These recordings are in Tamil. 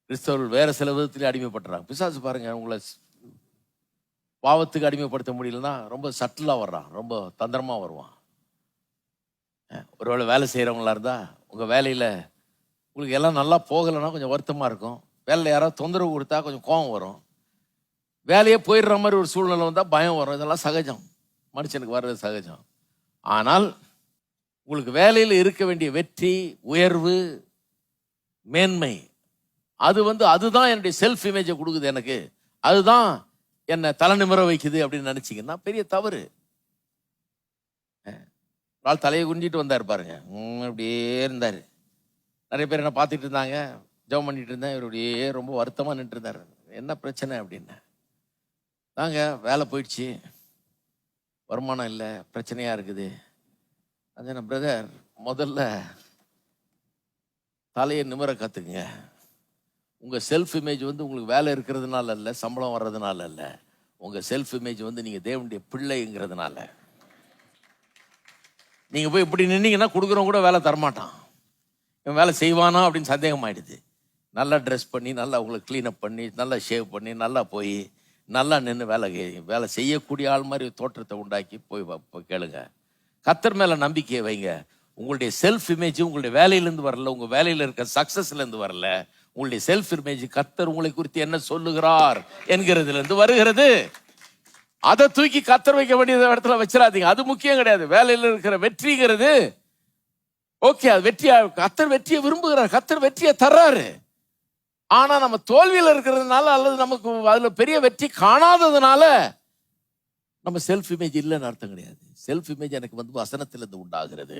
கிறிஸ்தவர்கள் வேற சில விதத்திலே அடிமைப்படுறாங்க. பிசாசு பாருங்க, உங்களை பாவத்துக்கு அடிமைப்படுத்த முடியலன்னா ரொம்ப சட்டிலாக வர்றான், ரொம்ப தந்திரமாக வருவான். ஒருவேளை வேலை செய்கிறவங்களா இருந்தால் உங்கள் வேலையில் உங்களுக்கு எல்லாம் நல்லா போகலைன்னா கொஞ்சம் வருத்தமாக இருக்கும். வேலையில் யாராவது தொந்தரவு கொடுத்தா கொஞ்சம் கோபம் வரும். வேலையே போயிடுற மாதிரி ஒரு சூழ்நிலை வந்தால் பயம் வரும். இதெல்லாம் சகஜம், மனுஷனுக்கு வர்றது சகஜம். ஆனால் உங்களுக்கு வேலையில் இருக்க வேண்டிய வெற்றி, உயர்வு, மேன்மை, அதுதான் என்னுடைய செல்ஃப் இமேஜை கொடுக்குது, எனக்கு அதுதான் என்னை தலை நிமிர வைக்குது அப்படின்னு நினச்சிங்கன்னா பெரிய தவறு. நாள் தலையை குஞ்சிட்டு வந்தார் பாருங்க, அப்படியே இருந்தார். நிறைய பேர் என்ன பார்த்துட்டு இருந்தாங்க, ஜெபம் பண்ணிட்டு இருந்தேன். இவர் அப்படியே ரொம்ப வருத்தமாக நின்று இருந்தார். என்ன பிரச்சனை அப்படின்னு. தாங்க வேலை போயிடுச்சு, வருமானம் இல்லை, பிரச்சனையாக இருக்குது. அது என்ன பிரதர், முதல்ல தலையை நிமிர கற்றுக்குங்க. உங்கள் செல்ஃப் இமேஜ் உங்களுக்கு வேலை இருக்கிறதுனால இல்லை, சம்பளம் வர்றதுனால இல்லை. உங்கள் செல்ஃப் இமேஜ் நீங்கள் தேவனுடைய பிள்ளைங்கிறதுனால. நீங்கள் போய் இப்படி நின்னீங்கன்னா கொடுக்குறவங்க கூட வேலை தரமாட்டான். இவன் வேலை செய்வானா அப்படின்னு சந்தேகம் ஆகிடுது. நல்லா ட்ரெஸ் பண்ணி, நல்லா உங்களை க்ளீனப் பண்ணி, நல்லா ஷேவ் பண்ணி, நல்லா போய் நல்லா நின்று வேலை செய்யக்கூடிய ஆள் மாதிரி தோற்றத்தை உண்டாக்கி போய் கேளுங்க. கர்த்தர் மேலே நம்பிக்கையை வைங்க. உங்களுடைய செல்ஃப் இமேஜ் உங்களுடைய வேலையிலேருந்து வரல, உங்கள் வேலையில் இருக்க சக்ஸஸ்லேருந்து வரல. உங்களுடைய செல்ஃப் இமேஜ் கர்த்தர் உங்களை குறித்து என்ன சொல்லுகிறார் என்கிறதுலேருந்து வருகிறது. அதை தூக்கி கர்த்தர் வைக்க வேண்டிய இடத்துல வச்சிடாதீங்க. அது முக்கியம் கிடையாது. வேலையில் இருக்கிற வெற்றிங்கிறது ஓகே, அது வெற்றியா, கர்த்தர் வெற்றியை விரும்புகிறார், கர்த்தர் வெற்றியை தர்றாரு. ஆனா நம்ம தோல்வியில் இருக்கிறதுனால அல்லது நமக்கு அதுல பெரிய வெற்றி காணாததுனால நம்ம செல்ஃப் இமேஜ் இல்லைன்னு அர்த்தம் கிடையாது. செல்ஃப் இமேஜ் எனக்கு வசனத்திலிருந்து உண்டாகிறது.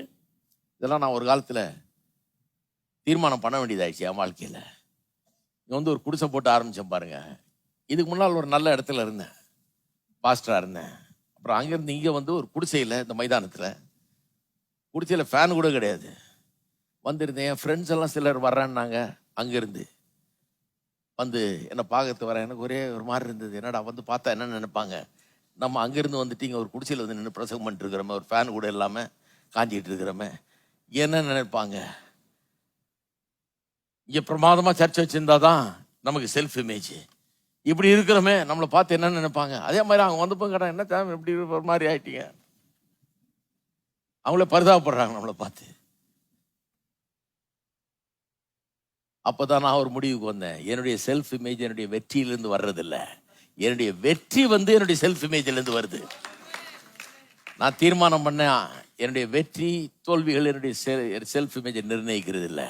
இதெல்லாம் நான் ஒரு காலத்துல தீர்மானம் பண்ண வேண்டியதாயிடுச்சு என் வாழ்க்கையில. இங்க ஒரு குடிசை போட்டு ஆரம்பிச்சேன் பாருங்க. இதுக்கு முன்னால் ஒரு நல்ல இடத்துல இருந்தேன், பாஸ்டரா இருந்தேன். அப்புறம் அங்கிருந்து இங்க ஒரு குடிசையில், இந்த மைதானத்துல குடிசையில் ஃபேன் கூட கிடையாது வந்திருந்தேன். என் ஃப்ரெண்ட்ஸ் எல்லாம் சிலர் வர்றான்னாங்க. அங்கிருந்து என்னை பார்க்கறது வரேன். எனக்கு ஒரே ஒரு மாதிரி இருந்தது. என்னடா பார்த்தா என்ன நினைப்பாங்க, நம்ம அங்கிருந்து வந்துட்டு ஒரு குடிசையில் நின்று பிரசங்கம் பண்ணிட்டு இருக்கிறோமே, ஒரு ஃபேன் கூட இல்லாமல் காஞ்சிட்டு இருக்கிறோமே, என்ன நினைப்பாங்க. இங்கே பிரமாதமாக சர்ச்சை வச்சிருந்தா தான் நமக்கு செல்ஃப் இமேஜ். இப்படி இருக்கிறோமே, நம்மளை பார்த்து என்ன நினைப்பாங்க. அதே மாதிரி அவங்க வந்தப்போ கேட்டாங்க, என்ன தேவை இப்படி ஒரு மாதிரி ஆயிட்டீங்க. அவங்களே பரிதாபப்படுறாங்க நம்மளை பார்த்து. அப்போதான் நான் ஒரு முடிவுக்கு வந்தேன். என்னுடைய செல்ஃப் இமேஜ் என்னுடைய வெற்றியிலிருந்து வர்றதில்லை, என்னுடைய வெற்றி என்னுடைய செல்ஃப் இமேஜிலிருந்து வருது. நான் தீர்மானம் பண்ணேன், என்னுடைய வெற்றி தோல்விகள் என்னுடைய செல்ஃப் இமேஜை நிர்ணயிக்கிறது இல்லை.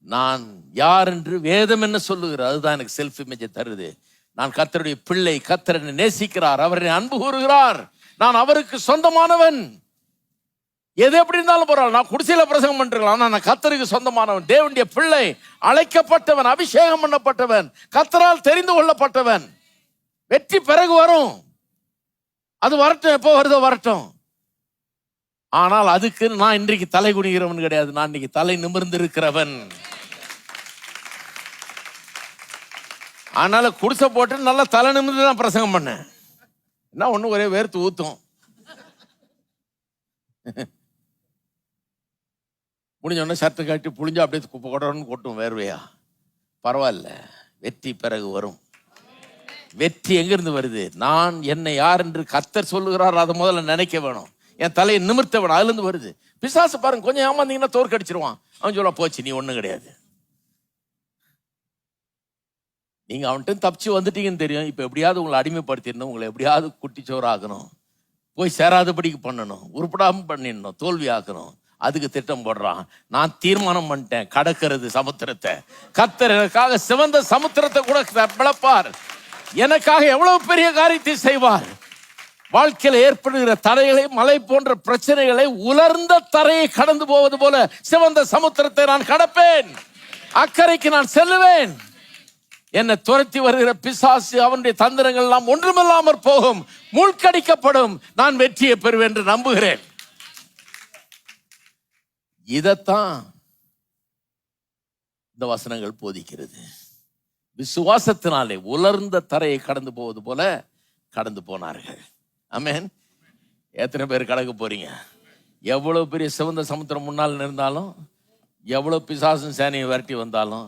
நான் யார் என்று வேதம் என்ன சொல்லுகிறார், அதுதான் எனக்கு செல்ஃப் இமேஜை தருது. நான் கர்த்தருடைய பிள்ளை, கர்த்தர் என்னை நேசிக்கிறார், அவரை அன்பு கூறுகிறார், நான் அவருக்கு சொந்தமானவன். எது எப்படி இருந்தாலும் போறாள், நான் குடிசையில பிரசங்கம் பண்ணிருக்கலாம், நான் கர்த்தருக்கு சொந்தமானவன், தேவனுடைய பிள்ளை, அழைக்கப்பட்டவன், அபிஷேகம் பண்ணப்பட்டவன், கர்த்தரால் தெரிந்து கொள்ளப்பட்டவன். வெற்றி பிறகு வரும், அது வரட்டும், எப்போ வருதோ வரட்டும். ஆனால் அதுக்கு நான் இன்றைக்கு தலை குனிகிறவன் கிடையாது, நான் இன்னைக்கு தலை நிமிர்ந்து இருக்கிறவன். அதனால குடிசை போட்டு நல்லா தலை நிமிர்ந்து தான் பிரசங்கம் பண்ணேன். என்ன ஒண்ணு ஒரே வேர்த்து ஊத்தும். முடிஞ்சோடனே சட்டை காட்டி புளிஞ்சா அப்படியே கொடன்னு கொட்டும் வேர்வையா. பரவாயில்ல, வெற்றி பிறகு வரும். வெற்றி எங்கிருந்து வருது? நான் என்னை யார் என்று கர்த்தர் சொல்லுகிறார், அதை முதல்ல நினைக்க வேணும். என் தலையை நிமிர்த்த வேணும், அதுல இருந்து வருது. பிசாசு பாருங்க, கொஞ்சம் ஏமாந்தீங்கன்னா தோற்கடிச்சிருவான். அவன் சொல்ல, போச்சு நீ ஒண்ணும் கிடையாது. நீங்க அவன்கிட்ட தப்பிச்சு வந்துட்டீங்கன்னு தெரியும். இப்ப எப்படியாவது உங்களை அடிமைப்படுத்திடணும், உங்களை எப்படியாவது குட்டிச்சோறு ஆக்கணும், போய் சேராதபடிக்கு பண்ணணும், உருப்படாம பண்ணிடணும், தோல்வி ஆக்கணும். அதுக்கு திட்டம் போடுறான். நான் தீர்மானம் பண்ணிட்டேன், கடக்கிறது சமுத்திரத்தை. கர்த்தர் எனக்காக சிவந்த சமுத்திரத்தை கூட பிளப்பார், எனக்காக எவ்வளவு பெரிய காரியத்தை செய்வார். வாழ்க்கையில் ஏற்படுகிற தடைகளை, மலை போன்ற பிரச்சனைகளை உலர்ந்த தரையை கடந்து போவது போல சிவந்த சமுத்திரத்தை நான் கடப்பேன். அக்கறைக்கு நான் செல்லுவேன். என்னை துரத்தி வருகிற பிசாசு, அவனுடைய தந்திரங்கள் எல்லாம் ஒன்றுமில்லாமற் போகும், மூழ்கடிக்கப்படும். நான் வெற்றியை பெறுவேன் என்று நம்புகிறேன். இதத்தான் இந்த வசனங்கள் போதிக்கிறது. விசுவாசத்தினாலே உலர்ந்த தரையை கடந்து போவது போல கடந்து போனார்கள். ஆமென். எத்தனை பேர் கடக்க போறீங்க? எவ்வளவு பெரிய சிவந்த சமுத்திரம் முன்னால் இருந்தாலும், எவ்வளவு பிசாசும் சேனையை விரட்டி வந்தாலும்,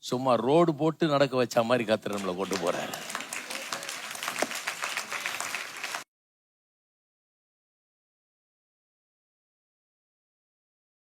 சும்மா ரோடு போட்டு நடக்க வச்ச மாதிரி கர்த்தர் நம்மளை கொண்டு போறாரு.